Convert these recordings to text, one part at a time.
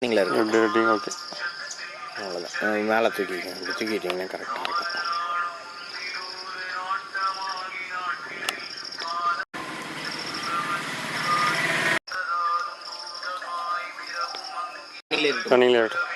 நீங்களா இருக்கு எப்படி ரெட்டிங் ஓகே அவ்வளோதான். மேலே தூக்கிக்கங்க, இப்படி தூக்கிட்டீங்கன்னா கரெக்டாக இருக்கும். ரன்னிங்கில் இருக்கட்டும்.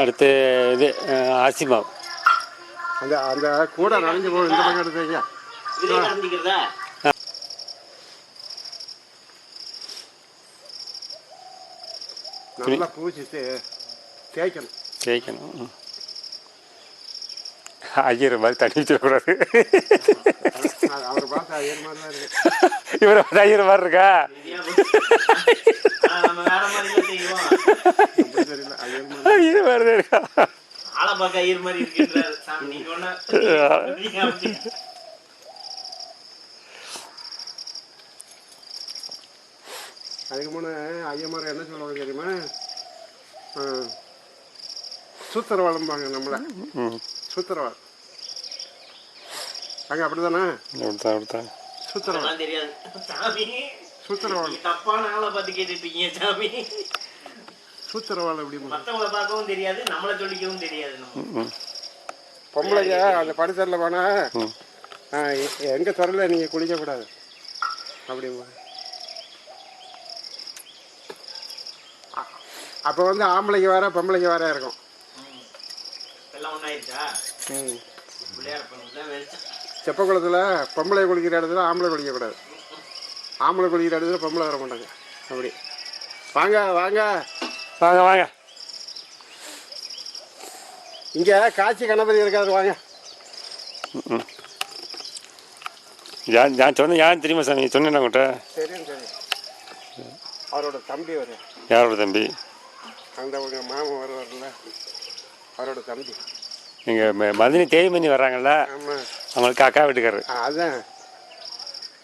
அடுத்து இது அரிசி மாவு. அந்த அந்த கூட நனைஞ்சு போகும். இந்த பக்கம் எடுத்துங்க. நல்லா பூச்சிட்டு தேய்க்கணும். ஐயர் மாதிரி தண்ணி வச்சிடக்கூடாது. அவரை பார்த்தா ஐயர் மாதிரி தான் இருக்கு. இவரை பார்த்து ஐயர் மாதிரி இருக்கா? ஐயர் மாதிரி தான் இருக்கா? அதுக்கு முன்னே ஐயமாரி என்ன சொல்லுவாங்க தெரியுமா? சூத்திரவாளம்பாங்க நம்மள. சூத்திரவாள் அங்கே அப்படி தானே? அப்படித்தான் சூத்திரவாள் தெரியாது. சூத்திரவாள் தப்பான ஆளை பார்த்து கேட்டுருப்பீங்க சாமி. சூத்திரவாள் எப்படி மற்றவங்களை பார்க்கவும் தெரியாது, நம்மளை சொல்லிக்கவும் தெரியாது. பொம்பளைங்க அந்த பரிசலில் போனால் எங்கள் துறையில் நீங்கள் குளிக்கக்கூடாது அப்படிமா. அப்போ வந்து ஆம்பளைக்கு வேற பொம்பளைக்கு வேற இருக்கும். எல்லாம் ஒன்றாயிருச்சா? செப்பக்குளத்தில் பொம்பளை குளிக்கிற இடத்துல ஆம்பளை குளிக்கக்கூடாது, ஆம்பளை குளிக்கிற இடத்துல பொம்பளை வர மாட்டாங்க. அப்படி வாங்க வாங்க வாங்க வாங்க. இங்கே காட்சி கணபதி இருக்காது, வாங்க. நான் சொன்னேன் யாரும் தெரியுமா சாமி? சொன்னேன் உங்கள்கிட்ட. தெரியும் தெரியும். அவரோட தம்பி வரும். யாரோட தம்பி? அந்த உங்கள் மாமன் வருவார்ல, அவரோட தம்பி. நீங்கள் மதினி தேய்மணி வர்றாங்கல்ல? ஆமாம், அவங்களுக்கு அக்கா வீட்டுக்காரரு. அதுதான்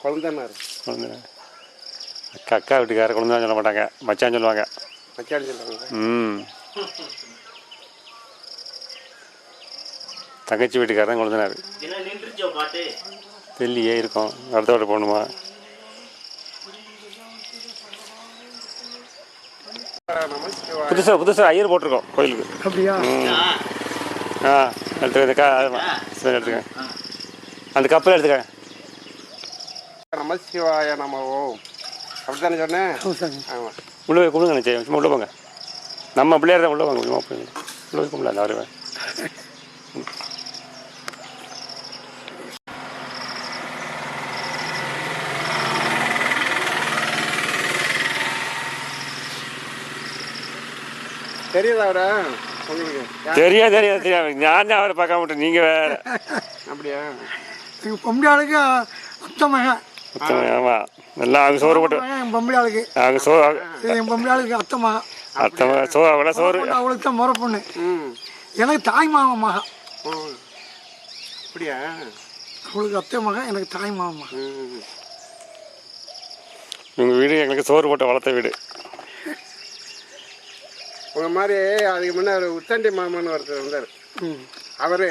குழந்தைனாரு. குழந்தை அக்கா வீட்டுக்காரர் குழந்தை சொல்ல மாட்டாங்க, மச்சான் சொல்லுவாங்க. மச்சான் சொல்லுவாங்க. தங்கச்சி வீட்டுக்காரர் தான் குழந்தைனாரு. தெரியலையே, இருக்கும். அடுத்த வாட்டி போகணுமா? புதுசாக ஐயர் போட்டிருக்கோம் கோயிலுக்கு. அப்படியா? எடுத்துக்க. எடுத்துக்க, அந்த கப்பல் எடுத்துக்க. நமசிவாய நம ஓம். அப்படித்தானே சொன்னேன்? ஆமாம். உள்ளே போய் கும்பிடுங்க நினச்சேன். சும்மா உள்ளே போங்க. நம்ம பிள்ளையார் தான் உள்ளே வாங்க. உள்ளே போய் கும்பிடல அந்த வருவேன். தெரியுதா அவரை உங்களுக்கு? தெரியாது. நான் அவரை பார்க்க மாட்டேன், நீங்கள் வேறு. அப்படியா? எங்கள் பொம்பளையாளுக்கு அத்தை மகன். ஆமாம், நல்லா அவங்க சோறு போட்டு. என் பொம்பளையாளுக்கு அவங்க என் பொம்பளையாளுக்கு அத்தை மகன். அவ்வளோ சோறு அவளுக்கு தான் முறை பொண்ணு. எனக்கு தாய் மாமன் மகன். அப்படியா? அவளுக்கு அத்தை மகன், எனக்கு தாய் மாமன் மகன். உங்கள் வீடு எங்களுக்கு சோறு போட்டு வளர்த்த வீடு. உங்கள் மாதிரி அதுக்கு முன்னே ஒரு உத்தண்டி மாமான்னு ஒருத்தர் வந்தார். அவர்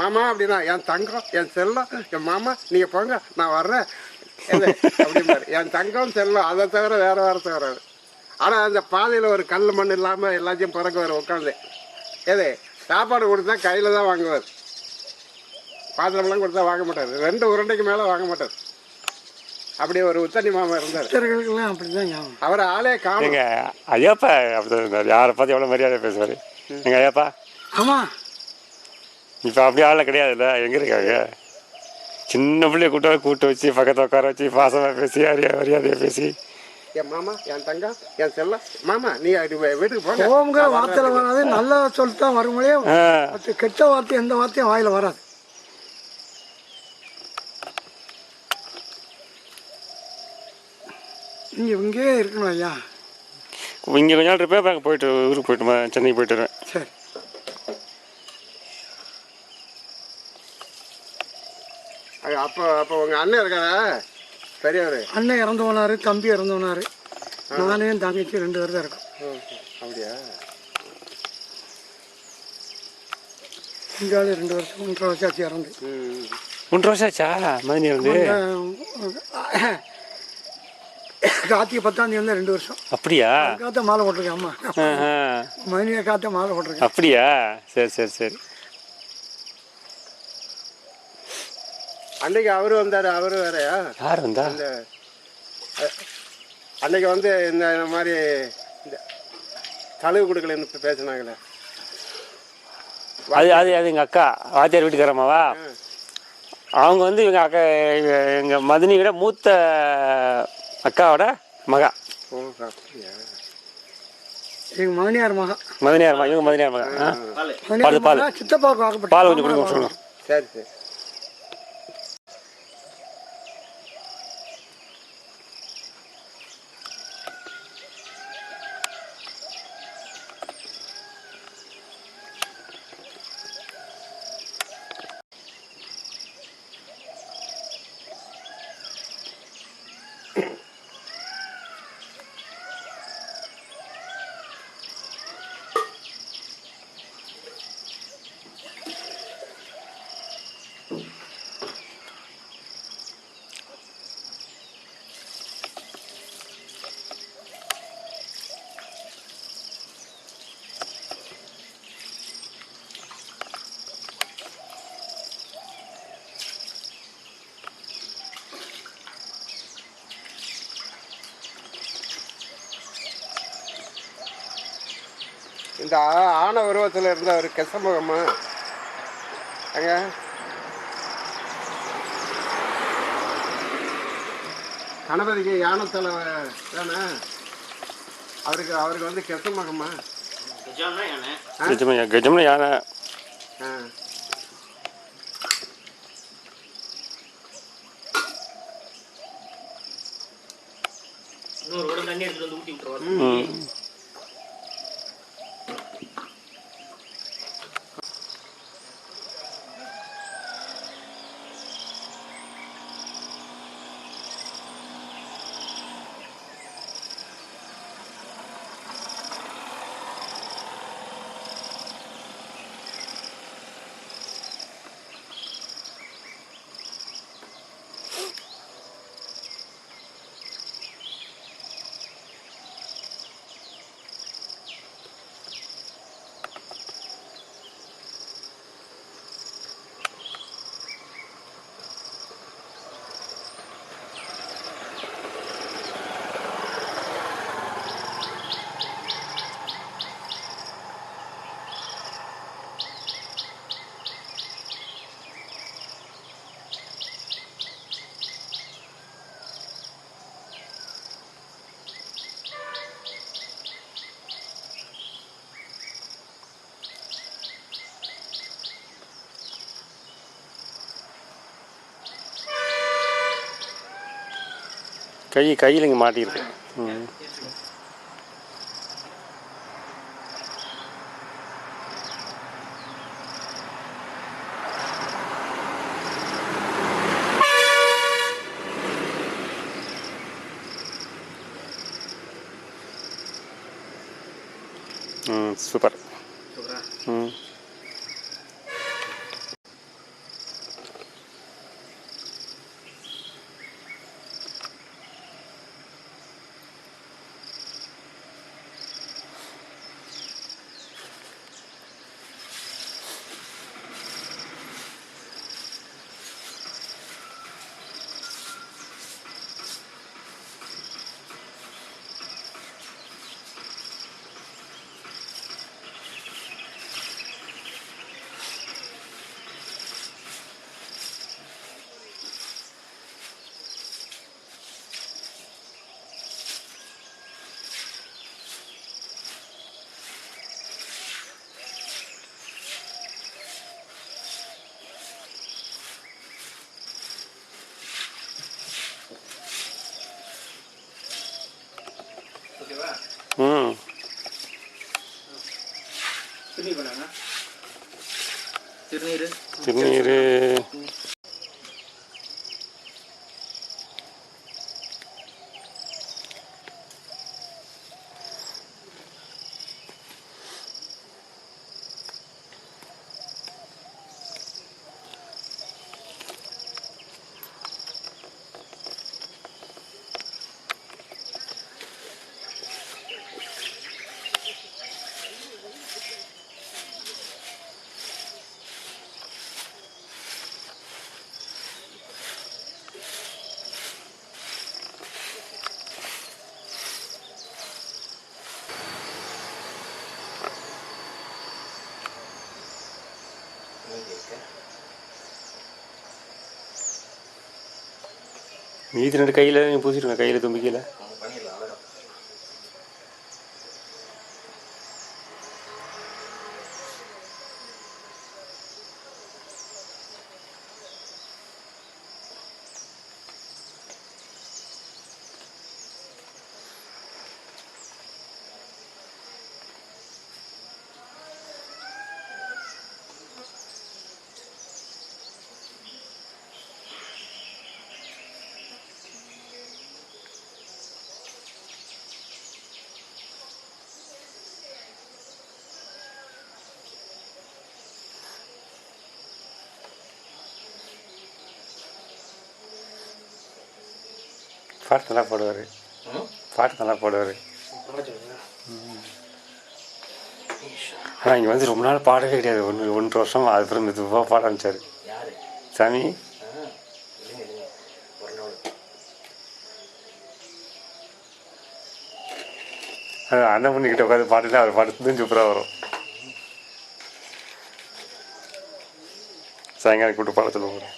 மாமா அப்படின்னா என் தங்கம், என் செல்லம், என் மாமா நீங்கள் போங்க நான் வர்றேன் அப்படிம்பாரு. என் தங்கம் செல்லம், அதை தவிர வேறு வாரத்தை வராது. ஆனால் அந்த பாதையில் ஒரு கல் மண் இல்லாமல் எல்லாத்தையும் பிறக்குவார் உட்காந்து. சாப்பாடு கொடுத்தா கையில் தான் வாங்குவார், பாத்திரம்லாம் கொடுத்தா வாங்க மாட்டார். 2 உருண்டைக்கு மேலே வாங்க மாட்டார். அப்படி ஒரு உத்தண்ணி மாமா இருந்தார். அப்படிதான் அவர் ஆளே காணும். எங்கள் ஐயாப்பா அப்படிதான் இருந்தார். யாரை பார்த்து எவ்வளோ மரியாதை பேசுவார் எங்கள் ஐயாப்பா. ஆமாம், இப்போ அப்படியே ஆள கிடையாதுல்ல, எங்கே இருக்காங்க? சின்ன பிள்ளைய கூட்டு வச்சு பக்கத்தில் உட்கார வச்சு பாசமாக பேசி மரியாதையாக பேசி என் மாமா என் தங்கம் என் செல்லம் மாமா நீ வீட்டுக்கு போங்க கோபங்கிற வார்த்தையில் வராது, நல்ல சொல்லிட்டு தான் வரும்போதே. கெட்ட வார்த்தை எந்த வார்த்தையும் வாயில் வராது. நீங்கள் இங்கேயே இருக்கணும் ஐயா. இங்கே கொஞ்ச நாள் இருப்பேன், அங்கே போயிட்டு ஊருக்கு போயிட்டு சென்னைக்கு போயிட்டு வருவேன். சரி. அப்போ அப்போ உங்கள் அண்ணன் இருக்காரா பெரியவர்? அண்ணன் இறந்து போனார், தம்பி இறந்து போனார். நானே தங்கச்சி 2 பேர் தான் இருக்கோம். அப்படியா? இந்தியாவில் 2 வருஷம் 1.5 வருஷம் ஆச்சு இறந்து. 1.5 வருஷம் ஆச்சா மதினி இருந்து? கார்த்திகை 10ஆம் தேதி 2 வருஷம். அப்படியா? காத்த மாலை போட்டிருக்கேன். அம்மா மதினியை காத்த மாலை போட்டிருக்கேன். அப்படியா? சரி சரி சரி. அன்னைக்கு அவரு வந்தார். அவரு வேறையா? யார் வந்தா? அந்த அன்னைக்கு வந்து இந்த மாதிரி இந்த தழுவு கொடுக்கலன்னு பேசினாங்களே, அது அது அது எங்கள் அக்கா வாத்தியார் வீட்டுக்காரம்மாவா? அவங்க வந்து இவங்க அக்கா எங்கள் மதினி விட மூத்த அக்காவோட மகா. ஓ அப்படியா? எங்கள் மதினியார் மகா. மதினியார் மகா, இவங்க மதினியார் மகா. மதினியார் பால் மகா சித்தப்பாவுக்கு வாக்கப்பட்ட பால் கொஞ்சம் கொடுங்க சொல்லுங்க. சரி சரி. இந்த ஆன உருவத்தில் இருந்த ஒரு கெசமுகமா அங்க கணபதிக்கு யானத்தலை தானே, அவருக்கு வந்து கெசமுகமா? கஜம்னா யானை. இன்னொரு கூட தண்ணி எடுத்துட்டு வந்து ஊட்டி விட்டுருவாரு. கையில் இங்கே மாட்டியிருக்கு. ம். சூப்பர். ம். திருநீர் திருநீர் மீதி 2 கையில் நீங்கள் பூசிடுங்க, கையில் தும்பிக்கையில். பண்ணிடலாம் அழகா. பாட்டு நல்லா பாடுவார். பாட்டு நல்லா பாடுவார். ஆனால் இங்கே வந்து ரொம்ப நாள் பாடவே கிடையாது. 1.5 வருஷம் அதுக்கப்புறம் மெதுவாக பாட ஆரம்பிச்சார். யாரு சாமி. அது அண்ணன் பண்ணிக்கிட்ட உட்காந்து பாட்டுட்டு அவர் பாட்டு சூப்பராக வரும். சாயங்காலம் கூப்பிட்டு பாட சொல்லுவாங்க.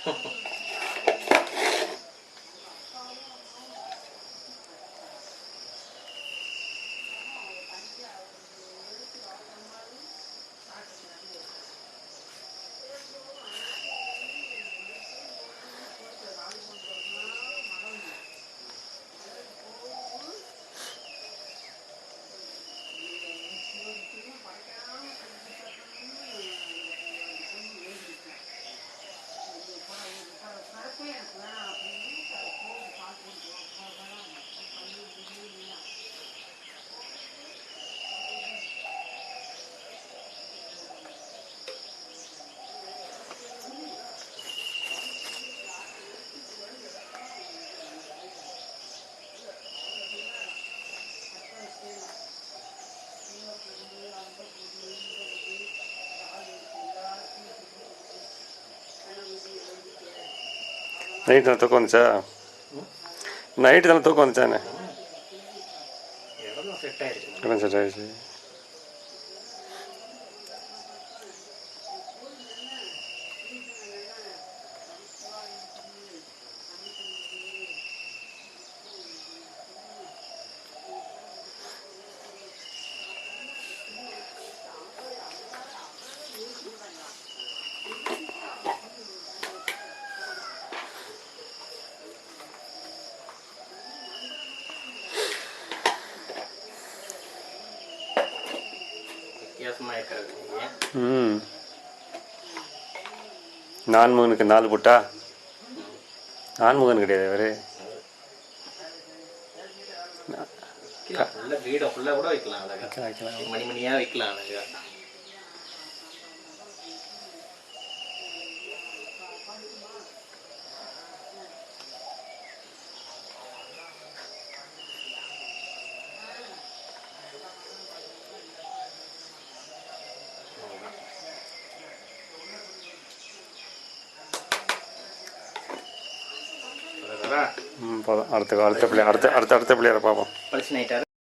நைட்டு தான் தூக்கம் வந்துச்சா? நைட்டு தானே தூக்கம் வந்துச்சானே? இடம் செட் ஆயிடுச்சு. இடம் செட் ஆயிடுச்சு. வித்தியாசமாக இருக்கிறது நீங்கள். நான்முகனுக்கு 4 போட்டா? நான்முகன் கிடையாது அவரு. ஃபுல்லாக வீடை ஃபுல்லாக கூட வைக்கலாம் அழகா. வைக்கலாம். மணி மணியாக வைக்கலாம் அழகா. போதும். அடுத்த பிள்ளையாரை பார்ப்போம். பளிச்சு நைட்டாக